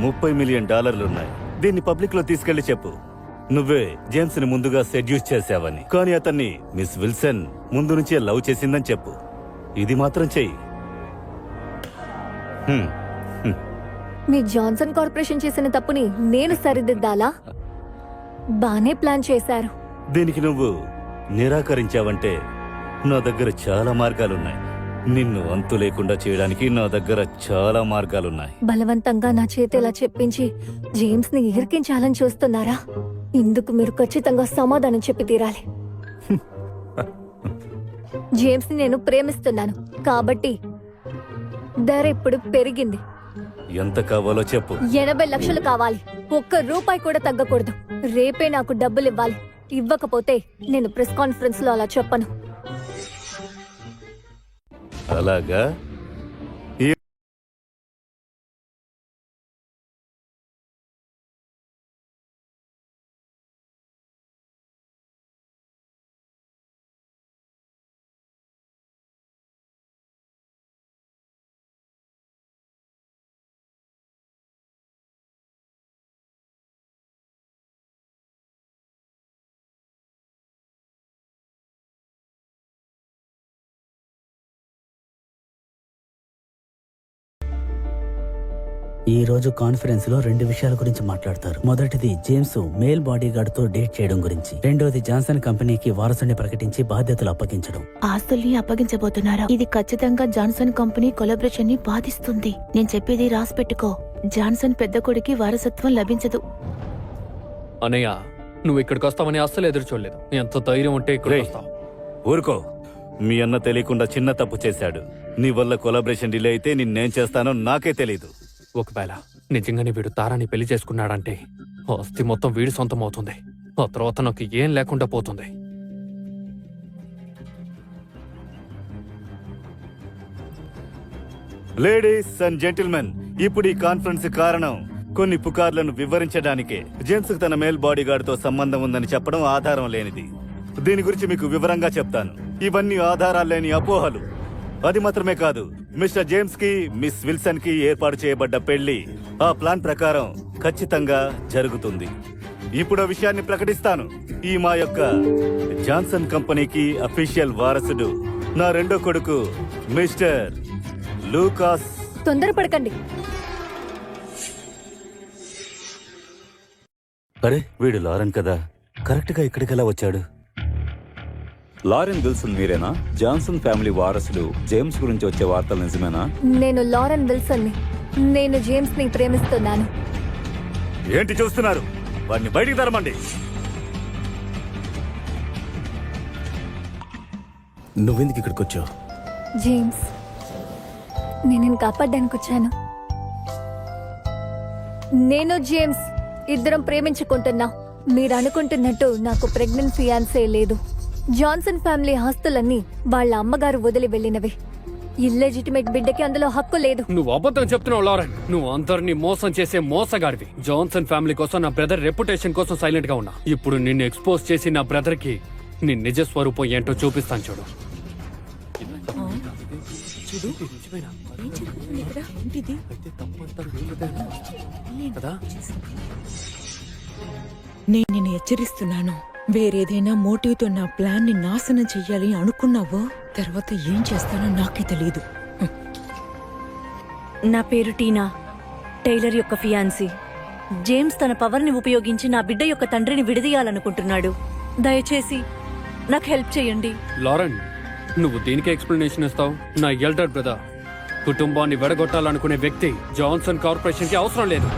$30 మిలియన్ ఉన్నాయి. దీన్ని పబ్లిక్ లో తీసుకెళ్లి చెప్పు. నువ్వే జేమ్స్ ని ముందుగా సెడ్యూస్ చేశావని, కానీ అతన్ని మిస్ విల్సన్ ముందు నుంచే లవ్ చేసిందని చెప్పు. ఇది మాత్రం చెయ్యి. మీ జాన్సన్ కార్పొరేషన్ చేసిన తప్పుని నేను సరిదిద్దాలా? బానే ప్లాన్ చేశారు. దీనికి నువ్వు నిరాకరించావంటే నా దగ్గర చాలా మార్గాలున్నాయి. నిన్ను అంతు లేకుండా చేయడానికి నా దగ్గర చాలా మార్గాలున్నాయి. బలవంతంగా నా చేతిలా చెప్పించి జేమ్స్ ని ఇరికించాలని చూస్తున్నారా? ఇందుకు మీరు ఖచ్చితంగా సమాధానం చెప్పి తీరాలి. జేమ్స్ ని నేను ప్రేమిస్తున్నాను కాబట్టి ధర ఇప్పుడు పెరిగింది. ఎంత కావాలో చెప్పు. 80 లక్షలు కావాలి. ఒక్క రూపాయి కూడా తగ్గకూడదు. రేపే నాకు డబ్బులు ఇవ్వాలి. ఇవ్వకపోతే నేను ప్రెస్ కాన్ఫరెన్స్ లో అలా చెప్పను. అలాగా? ఈ రోజు కాన్ఫరెన్స్ లో 2 విషయాల గురించి మాట్లాడతారు. మొదటిది జేమ్స్ మేల్ బాడీ గార్డ్ తో డేట్ చేయడం గురించి. రెండోది జాన్సన్ కంపెనీకి వారసుని ప్రకటించి బాధ్యతలు అప్పగించడం. ఆస్తుల్ని అప్పగించబోతున్నారా? ఇది ఖచ్చితంగా జాన్సన్ కంపెనీ కొలాబరేషన్ ని బాధిస్తుంది. నేను చెప్పేది రాసి పెట్టుకో. జాన్సన్ పెద్ద కొడుకి వారసత్వం లభించదు. అనయ్య, నువ్వు ఇక్కడికి వస్తావని అస్సలు ఎదురు చూడలేదు. ఎంత ధైర్యం ఉంటే ఇక్కడ రేయ్, వస్తావు. ఊరుకో. మీ అన్న తెలియకుండా చిన్న తప్పు చేశాడు. నీ వల్ల కొలాబరేషన్ డిలే అయితే నిన్నేం చేస్తానో నాకే తెలీదు. ఒకవేళ నిజంగానే వీడు తారాని పెళ్లి చేసుకున్నాడంటే ఆస్తి మొత్తం వీడి సొంతం అవుతుంది. ఆ తర్వాత నాకు ఏం లేకుండా పోతుంది. లేడీస్ అండ్ జెంటిల్మెన్, ఇప్పుడు ఈ కాన్ఫరెన్స్ కారణం కొన్ని పుకార్లను వివరించడానికే. జేమ్స్ తన మేల్ బాడీ గార్డ్ తో సంబంధం ఉందని చెప్పడం ఆధారం లేనిది. దీని గురించి మీకు వివరంగా చెప్తాను. ఇవన్నీ ఆధారాలు లేని అపోహలు. అది మాత్రమే కాదు, మిస్టర్ జేమ్స్ కి మిస్ విల్సన్ కి ఏర్పాటు చేయబడ్డ పెళ్లి ఆ ప్లాన్ ప్రకారం ఖచ్చితంగా జరుగుతుంది. ఇప్పుడు ఆ విషయాన్ని ప్రకటిస్తాను. ఈ మా యొక్క జాన్సన్ కంపెనీకి అఫీషియల్ వారసుడు నా రెండో కొడుకు మిస్టర్ లూకాస్. తొందరపడకండి. అరే, వీడు లారెన్ కదా, కరెక్ట్ గా ఇక్కడికెలా వచ్చాడు? లారెన్ విల్సన్ మీరేనా? జాన్సన్ ఫ్యామిలీ వారసుడు జేమ్స్ గురించి వచ్చే వార్తలు నిజమేనా? నేను లారెన్ విల్సన్ ని. నేను జేమ్స్ ని ప్రేమిస్తున్నాను. ఏంటి చూస్తున్నారు? వాడిని బయటికి తరమండి. నువ్వెందుకు ఇక్కడికి వచ్చావు? జేమ్స్, నేను కాపాడడానికి వచ్చాను. నేను జేమ్స్ ఇద్దరం ప్రేమించుకుంటున్నా. మీరు అనుకుంటున్నట్టు నాకు ప్రెగ్నెంట్ ఫియాన్సే లేదు. జాన్సన్ ఫ్యామిలీ ఆస్తులన్నీ వాళ్ళ అమ్మగారు వదిలి వెళ్ళినవి. ఇల్లెజిటిమేట్ బిడ్డకి అందులో హక్కు లేదు. నువ్వు అబద్ధం చెప్తున్నావు లారెన్. నువ్వు అందరినీ మోసం చేసే మోసగాడివి. జాన్సన్ ఫ్యామిలీ కోసం, నా బ్రదర్ రెప్యుటేషన్ కోసం సైలెంట్ గా ఉన్నా. ఇప్పుడు నిన్ను ఎక్స్పోజ్ చేసి నా బ్రదర్ కి నీ నిజ స్వరూపం ఏంటో చూపిస్తాను చూడు. నేను నిన్ను హెచ్చరిస్తున్నాను. వేరేదైనా మోటివ్ తో నా ప్లాన్ ని నాశనం చెయ్యాలి అనుకున్నావో తర్వాత ఏం చేస్తానో నాకే తెలీదు. నా పేరు టీనా, టైలర్ యొక్క ఫియాన్సీ. జేమ్స్ తన పవర్ ని ఉపయోగించి నా బిడ్డ యొక్క తండ్రిని విడదీయాలనుకుంటున్నాడు. దయచేసి నాకు హెల్ప్ చేయండి. లారెన్, నువ్వు దీనికి ఎక్స్ప్లెనేషన్ ఇస్తావు? నా ఎల్డర్ బ్రదర్ కుటుంబాన్ని వెడగొట్టాలనుకునే వ్యక్తి జాన్సన్ కార్పొరేషన్ కి అవసరం లేదు.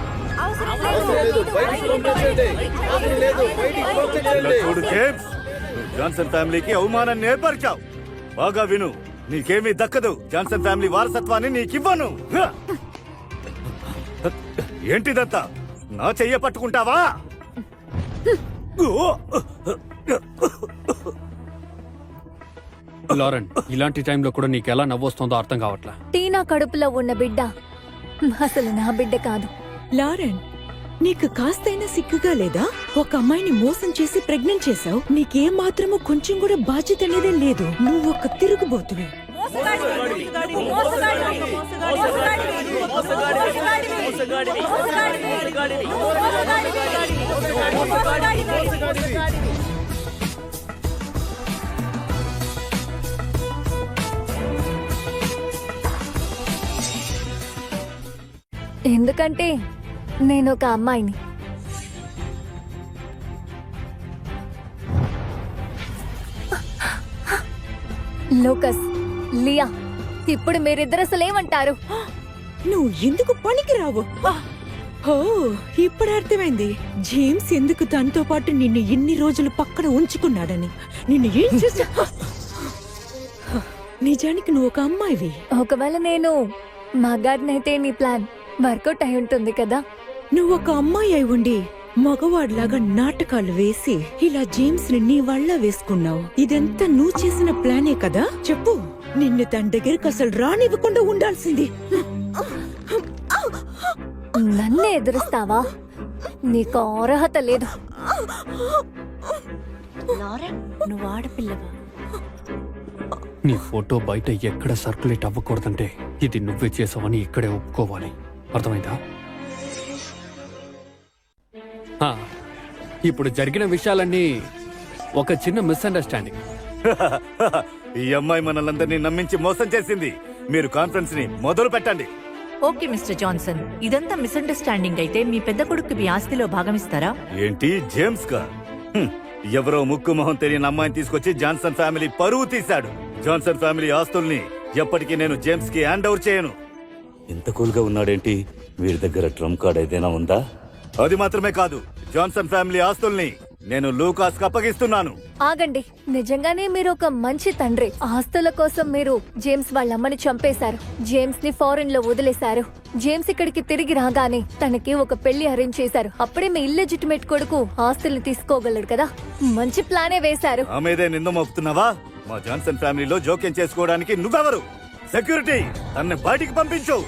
చూడు జేమ్స్, నువ్వు జాన్సన్ ఫ్యామిలీకి అవమానాన్ని ఏర్పరిచావు. బాగా విను, నీకేమీ దక్కదు. జాన్సన్ ఫ్యామిలీ వారసత్వాన్ని నీకివ్వను. ఏంటిదంతా? నా చెయ్య పట్టుకుంటావా? లారెన్, ఇలాంటి టైంలో కూడా నీకెలా నవ్వొస్తుందో అర్థం కావట్లా. టీనా కడుపులో ఉన్న బిడ్డ అసలు నా బిడ్డ కాదు. లారెన్, నీకు కాస్తైనా సిగ్గుగా లేదా? ఒక అమ్మాయిని మోసం చేసి ప్రెగ్నెంట్ చేశావు. నీకేం మాత్రమూ కొంచెం కూడా బాధ్యత అనేదే లేదు. నువ్వు ఒక తిరుగుబోతువి. ఎందుకంటే నేను ఒక అమ్మాయిని. లూకస్, లియా, ఇప్పుడు మీరిద్దరు అసలు ఏమంటారు? నువ్వు ఎందుకు పనికిరావు? ఓ, ఇప్పుడు అర్థమైంది జేమ్స్ ఎందుకు తనతో పాటు నిన్ను ఇన్ని రోజులు పక్కన ఉంచుకున్నాడని. నిన్ను ఏం చేసా? నిజానికి నువ్వు ఒక అమ్మాయివి. ఒకవేళ నేను మగాడినైతే నీ ప్లాన్ వర్కౌట్ అయి ఉంటుంది కదా. నువ్వు ఒక అమ్మాయి అయి ఉండి మగవాడిలాగా నాటకాలు వేసి ఇలా జేమ్స్ ని నీ వల్ల వేసుకున్నావు. ఇదంతా నువ్వు చేసిన ప్లానే కదా? చెప్పు, నిన్ను తన దగ్గరికి అసలు రానివ్వకుండా ఉండాల్సింది. నన్నే ఎదురుస్తావా? నీకు అర్హత లేదు. లారెన్, నువ్వు ఆడపిల్లవా? నీ ఫోటో బయట ఎక్కడ సర్క్యులేట్ అవ్వకూడదంటే ఇది నువ్వే చేసావని ఇక్కడే ఒప్పుకోవాలి. అర్థమైందా? ఆ, ఇప్పుడు జరిగిన విషయాలన్నీ ఒక చిన్న మిస్అండర్స్టాండింగ్. ఈ అమ్మాయి మనల్ందరినీ నమ్మించి మోసం చేసింది. మీరు కాన్ఫరెన్స్ ని మొదలు పెట్టండి. ఓకే మిస్టర్ జాన్సన్, ఇదంతా మిస్అండర్స్టాండింగ్ అయితే మీ పెద్ద కొడుకు మీ ఆస్తిలో భాగమిస్తారా? ఏంటి జేమ్స్ కా? ఎవరో ముక్కు మొహం తెలియని అమ్మాయిని తీసుకొచ్చి జాన్సన్ ఫ్యామిలీ పరువు తీశాడు. జాన్సన్ ఫ్యామిలీ ఆస్తుల్ని ఎప్పటికీ నేను జేమ్స్ కి హ్యాండ్ ఓవర్ చేయను. ఎంత కూల్ గా ఉన్నాడేంటి? వీరి దగ్గర ట్రంప్ కార్డ్ ఏదైనా ఉందా? అది మాత్రమే కాదు, జాన్సన్ ఫ్యామిలీ ఆస్తుల్ని నేను లూకాస్ కు అప్పగిస్తున్నాను. ఆగండి, నిజంగానే మీరు ఒక మంచి తండ్రి. ఆస్తుల కోసం మీరు జేమ్స్ వాళ్ళ అమ్మని చంపేశారు. జేమ్స్ ని ఫారెన్ లో వదిలేశారు. జేమ్స్ ఇక్కడికి తిరిగి రాగానే తనకి ఒక పెళ్లి అరేంజ్ చేశారు. అప్పుడే మీ ఇల్లెజిటిమేట్ కొడుకు ఆస్తుల్ని తీసుకోగలడు కదా. మంచి ప్లానే వేశారు. ఆమెదే నింద మోపుతున్నావా? మా జాన్సన్ ఫ్యామిలీలో జోక్యం చేసుకోవడానికి నువ్వెవరు? సెక్యూరిటీ, తన్ని బయటికి పంపించు.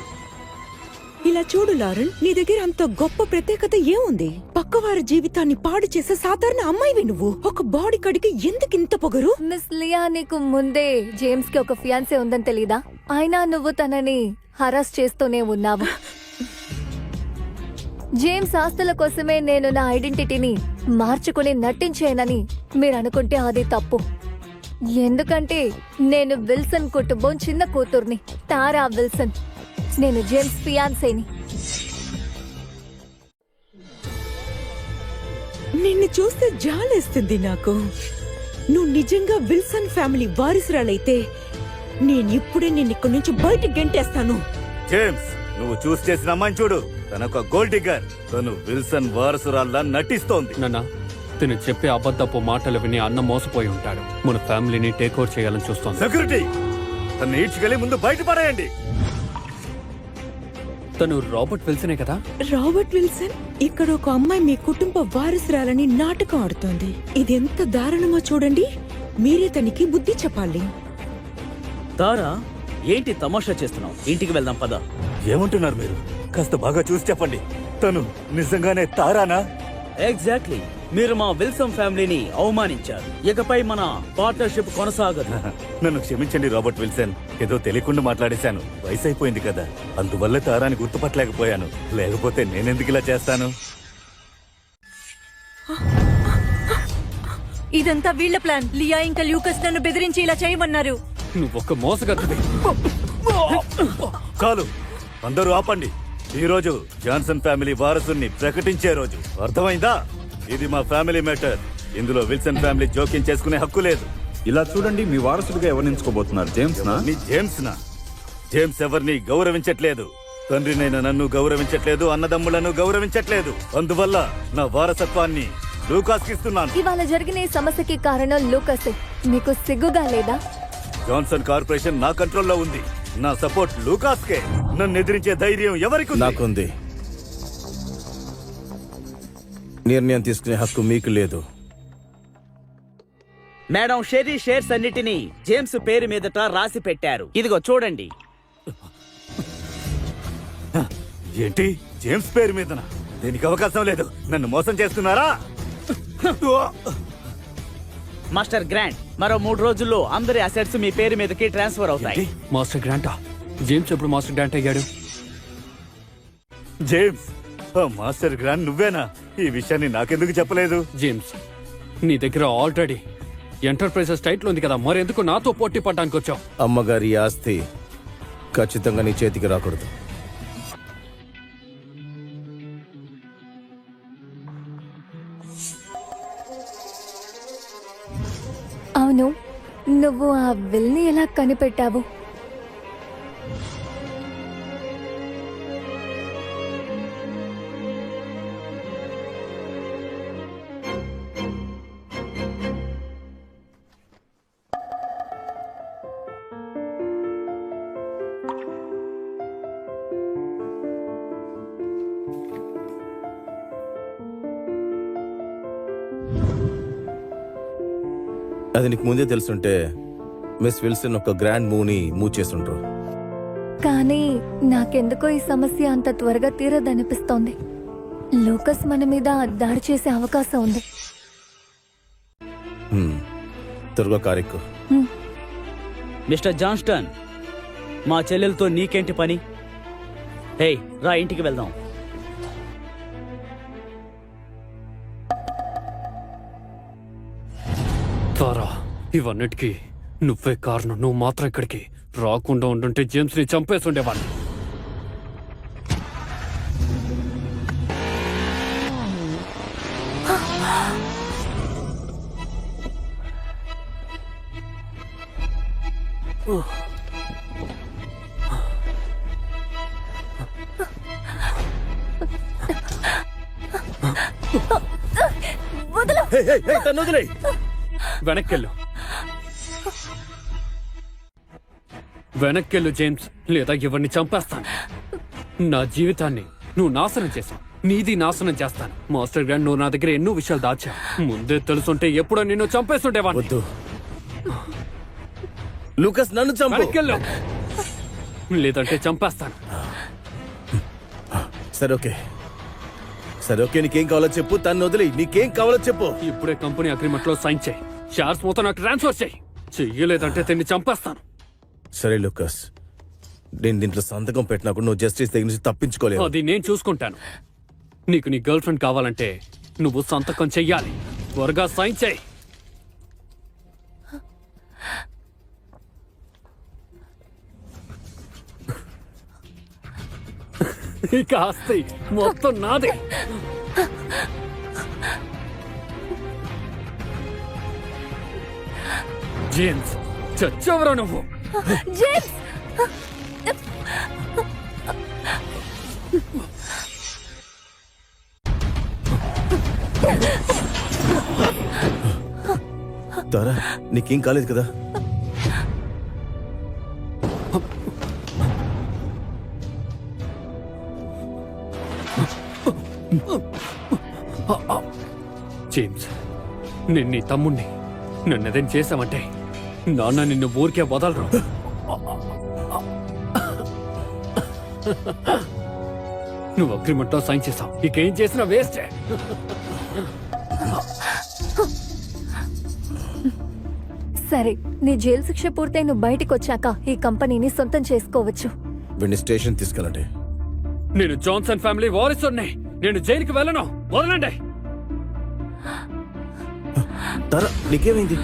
ఇలా చూడు లారెన్, నీ దగ్గర అంత గొప్ప ప్రత్యేకత ఏముంది? పక్కవారి జీవితాన్ని పాడు చేసే సాధారణ అమ్మాయివి నువ్వు. ఒక బాడీ కడికి ఎందుకు ఇంత పొగరు? మిస్ లియా, నీకు ముందే జేమ్స్ కి ఒక ఫియాన్సే ఉందని తెలీదా? అయినా నువ్వు తనని హరాస్ చేస్తూనే ఉన్నావు. జేమ్స్ ఆస్తుల కోసమే నేను నా ఐడెంటిటీని మార్చుకుని నటించేనని మీరు అనుకుంటే అది తప్పు. ఎందుకంటే నేను విల్సన్ కుటుంబం చిన్న కూతుర్ని, తారా విల్సన్. నేను జేమ్స్ ఫియాన్సేని. నిన్ను చూస్తే జాలేస్తుంది నాకు. నువ్వు నిజంగా విల్సన్ ఫ్యామిలీ వారసురాలైతే నేనిప్పుడే నిన్నిక్కడి నుంచి బయటికి గెంటేస్తాను. జేమ్స్, నువ్వు చూస్ చేసిన అమ్మాయిని చూడు. తనొక గోల్డ్ డిగ్గర్. తను విల్సన్ వారసురాల్లా నటిస్తోంది. నాన్న, తిను చెప్పే అబద్ధపు మాటలు విని అన్న మోసపోయి ఉంటాడు. మన ఫ్యామిలీని టేక్ ఓవర్ చేయాలని చూస్తోంది. సెక్యూరిటీ, తను ఈడ్చుకెళ్ళి ముందు బయట పడేయండి. తను రాబర్ట్ విల్సనే కదా? రాబర్ట్ విల్సన్, ఇక్కడ ఒక అమ్మాయి మీ కుటుంబ వారసురాలని నాటకం ఆడుతోంది. ఇది ఎంత దారుణమో చూడండి. మీరే తనకి బుద్ధి చెప్పాలి. తారా, ఏంటి తమాషా చేస్తున్నావు? ఇంటికి వెళ్దాం పద. ఏమంటున్నారు మీరు? కాస్త బాగా చూసి చెప్పండి. తను నిజంగానే తారానా? ఎగ్జాక్ట్లీ. మీరు మా విల్సన్ ఫ్యామిలీని అవమానించారు. ఇకపై మన పార్ట్నర్షిప్ కొనసాగదు. నన్ను క్షమించండి రాబర్ట్ విల్సన్. ఏదో తెలియకుండా మాట్లాడేశాను. వయసు అయిపోయింది కదా, అందువల్ల తారాని గుర్తుపట్టలేకపోయాను. లేకపోతే నేనెందుకు ఇలా చేస్తాను? ఇదంతా వీళ్ళ ప్లాన్. లియా ఇంకా లూకస్ నన్ను బెదిరించి ఇలా చేయమన్నారు. నువ్వొక్క మోసగత్తది. చాలు, అందరూ ఆపండి. ఈ రోజు జాన్సన్ ఫ్యామిలీ వారసుని ప్రకటించే రోజు. అర్థమైందా? ఇది మా ఫ్యామిలీ మ్యాటర్. ఇందులో విల్సన్ ఫ్యామిలీ జోక్యం చేసుకునే హక్కు లేదు. ఇలా చూడండి, మీ వారసుడిగా ఎవరిని ఎంచుకోబోతున్నారు? జేమ్స్ నా? జేమ్స్ ఎవరిని గౌరవించట్లేదు. తండ్రినైన నన్ను గౌరవించట్లేదు, అన్నదమ్ములను గౌరవించట్లేదు. అందువల్ల నా వారసత్వాన్ని లూకాస్ కి ఇస్తున్నాను. ఇవాళ జరిగిన ఈ సమస్యకి కారణం లూకసే. మీకు సిగ్గుగా లేదా? జాన్సన్ కార్పొరేషన్ నా కంట్రోల్లో ఉంది. నా సపోర్ట్ లూకాస్ కే. నన్ను ఎదిరించే ధైర్యం ఎవరికి? నాకుంది. నిర్ణయం తీసుకునే హక్కు మీకు లేదు. మేడం, షెర్రీ షేర్స్ అన్నిటినీ జేమ్స్ పేరు మీదట రాసి పెట్టారు. ఇదిగో చూడండి. ఏంటి? జేమ్స్ పేరు మీదనా? దీనికి అవకాశం లేదు. నన్ను మోసం చేస్తున్నారా? మాస్టర్ గ్రాంట్, మరో 3 రోజుల్లో అందరి అసెట్స్ మీ పేరు మీదకి ట్రాన్స్ఫర్ అవుతాయి. మాస్టర్ గ్రాంటా? జేమ్స్ ఎప్పుడు మాస్టర్ గ్రాంట్ అయ్యాడు? జేమ్స్, మాస్టర్ గ్రాంట్ నువ్వేనా? ఈ విషయాన్ని నాకెందుకు చెప్పలేదు? జేమ్స్, నీ దగ్గర ఆల్రెడీ ఎంటర్ప్రైజెస్ టైటిల్ ఉంది కదా, మరెందుకు నాతో పోటీ పడ్డానికి వచ్చావు? అమ్మగారి ఆస్తి ఖచ్చితంగా నీ చేతికి రాకూడదు. అవును, నువ్వు ఆ విల్ని ఎలా కనిపెట్టావు? అది నీకు ముందే తెలుసుంటే మిస్ విల్సన్ ఒక గ్రాండ్ మూవ్ చేస్తుండ్రు. కానీ నాకెందుకో ఈ సమస్య అంత త్వరగా తీరదనిపిస్తోంది. లూకస్ మన మీద దాడి చేసే అవకాశం ఉంది. త్వరగా కారెక్కు. మిస్టర్ జాన్స్టన్, మా చెల్లెలతో నీకేంటి పని? హే, రా ఇంటికి వెళ్దాం. తారా, ఇవన్నిటికీ నువ్వే కారణం. నువ్వు మాత్రం ఇక్కడికి రాకుండా ఉండుంటే జేమ్స్ ని చంపేసి ఉండేవాడిని. వెనక్కెళ్ళు, వెనక్కెళ్ళు జేమ్స్, లేదా ఎవరిని చంపేస్తాను. నా జీవితాన్ని నువ్వు నాశనం చేశావు, నీది నాశనం చేస్తాను. మాస్టర్ గ్రాండ్, నువ్వు నా దగ్గర ఎన్నో విషయాలు దాచావు. ముందే తెలుసుంటే ఎప్పుడో నిన్ను చంపేస్తుండేవాడిని. వద్దు లూకస్, నన్ను చంపు. వెనక్కెళ్ళు, లేదంటే చంపేస్తాను. సరే ఓకే, నీకేం కావాలో చెప్పు. తను వదిలి, నీకేం కావాలో చెప్పు. ఇప్పుడే కంపెనీ అగ్రిమెంట్ లో సైన్ చేయి. షేర్స్ మొత్తం నాకు ట్రాన్స్ఫర్ చేయి. చెయ్యలేదంటే తిన్ని చంపేస్తాను. సరే లూకస్, నేను దీంట్లో సంతకం పెట్టినప్పుడు నువ్వు జస్టిస్ దగ్గర నుంచి తప్పించుకోలేవు. అది నేను చూసుకుంటాను. నీకు నీ గర్ల్ ఫ్రెండ్ కావాలంటే నువ్వు సంతకం చెయ్యాలి. త్వరగా సైన్ చేయి. ఇక ఆస్తి మొత్తం నాదే. జేమ్స్, చచ్చెవరో నువ్వు. జేమ్స్! తారా, నీకేం కాలేదు కదా? జేమ్స్, నేను నీ తమ్ముణ్ణి. నన్నదేం చేశావంటే నాన్న నిన్ను ఊరికే వదలరు. నువ్వు అగ్రిమెంట్ లో సైన్ చేసావు. ఇకేం చేసినా వేస్టే. సరే, నీ జైలు శిక్ష పూర్తయి నువ్వు బయటికి వచ్చాక ఈ కంపెనీని సొంతం చేసుకోవచ్చు. వీడిని స్టేషన్ తీసుకెళ్ళండి. నేను జాన్సన్ ఫ్యామిలీ వారసుడిని. నేను జైలుకి వెళ్ళను. వదలండి. తారా, నీకేమైంది?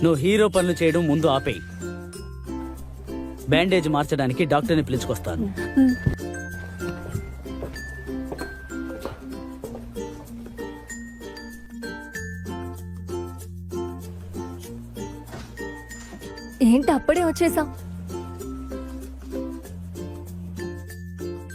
నువ్వు హీరో పనులు చేయడం ముందు ఆపేయి. బ్యాండేజ్ మార్చడానికి డాక్టర్ని పిలుచుకొస్తాను. ఏంటి అప్పుడే వచ్చేసావు?